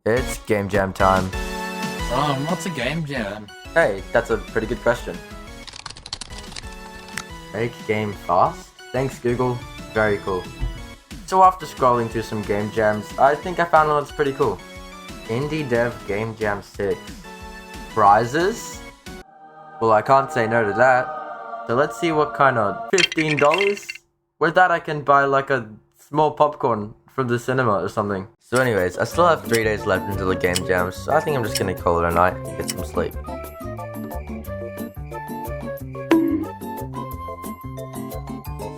It's game jam time. What's a game jam? Hey, that's a pretty good question. Make game fast? Thanks Google, very cool. So after scrolling through some game jams, I think I found one that's pretty cool. Indie Dev Game Jam 6. Prizes? Well, I can't say no to that. So let's see what kind of $15? With that I can buy like a small popcorn from the cinema or something. So anyways, I still have 3 days left until the game jam, so I think I'm just gonna call it a night and get some sleep.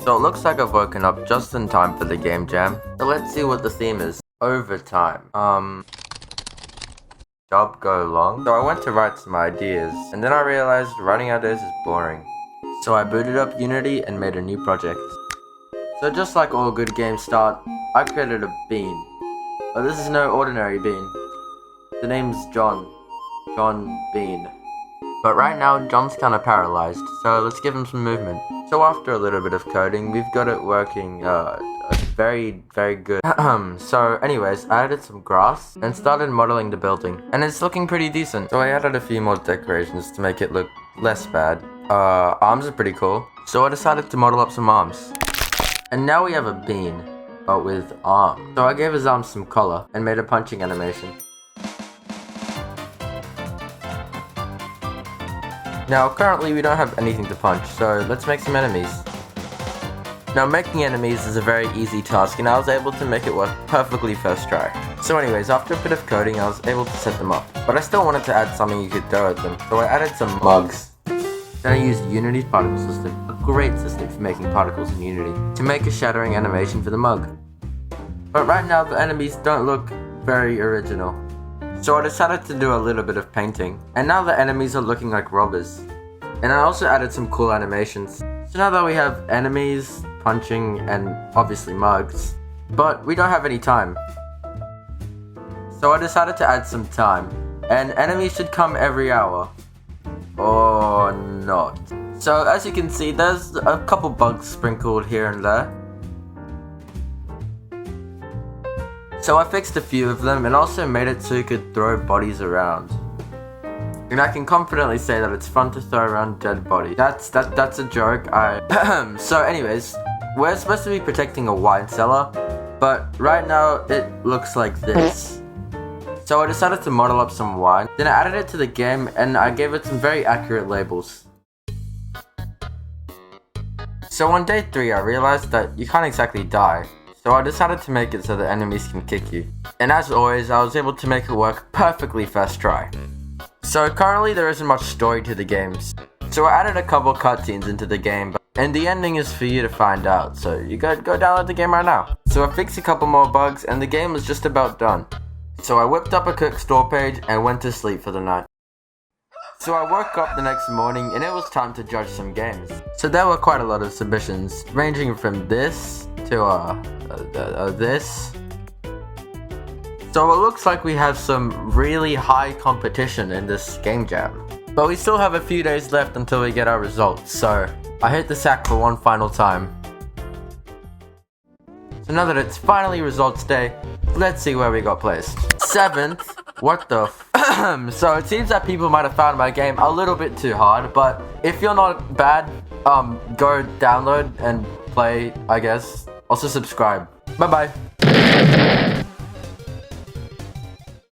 So it looks like I've woken up just in time for the game jam. So let's see what the theme is. Overtime. Job go long. So I went to write some ideas, and then I realized writing ideas is boring. So I booted up Unity and made a new project. So just like all good games start, I created a bean. Oh, this is no ordinary bean. The name's John. John Bean. But right now, John's kinda paralyzed, so let's give him some movement. So after a little bit of coding, we've got it working, very, very good. So anyways, I added some grass and started modeling the building, and it's looking pretty decent. So I added a few more decorations to make it look less bad. Arms are pretty cool, so I decided to model up some arms. And now we have a bean, but with arms. So I gave his arms some color and made a punching animation. Now currently we don't have anything to punch, so let's make some enemies. Now making enemies is a very easy task, and I was able to make it work perfectly first try. So anyways, after a bit of coding I was able to set them up, but I still wanted to add something you could throw at them, so I added some mugs. Then I used Unity's particle system, a great system for making particles in Unity, to make a shattering animation for the mug. But right now the enemies don't look very original. So I decided to do a little bit of painting, and now the enemies are looking like robbers. And I also added some cool animations. So now that we have enemies, punching, and obviously mugs, but we don't have any time. So I decided to add some time, and enemies should come every hour. Or not. So as you can see, there's a couple bugs sprinkled here and there. So I fixed a few of them and also made it so you could throw bodies around. And I can confidently say that it's fun to throw around dead bodies. That's a joke. So anyways, we're supposed to be protecting a wine cellar, but right now it looks like this. So I decided to model up some wine, then I added it to the game and I gave it some very accurate labels. So on day 3 I realized that you can't exactly die, so I decided to make it so the enemies can kick you. And as always, I was able to make it work perfectly first try. So currently there isn't much story to the games, so I added a couple cutscenes into the game, and the ending is for you to find out, so you go download the game right now. So I fixed a couple more bugs and the game was just about done. So I whipped up a quick store page and went to sleep for the night. So I woke up the next morning and it was time to judge some games. So there were quite a lot of submissions, ranging from this to this. So it looks like we have some really high competition in this game jam. But we still have a few days left until we get our results, so I hit the sack for one final time. So now that it's finally results day, let's see where we got placed. 7th? What the f- So it seems that people might have found my game a little bit too hard, but if you're not bad, go download and play, I guess. Also subscribe. Bye bye.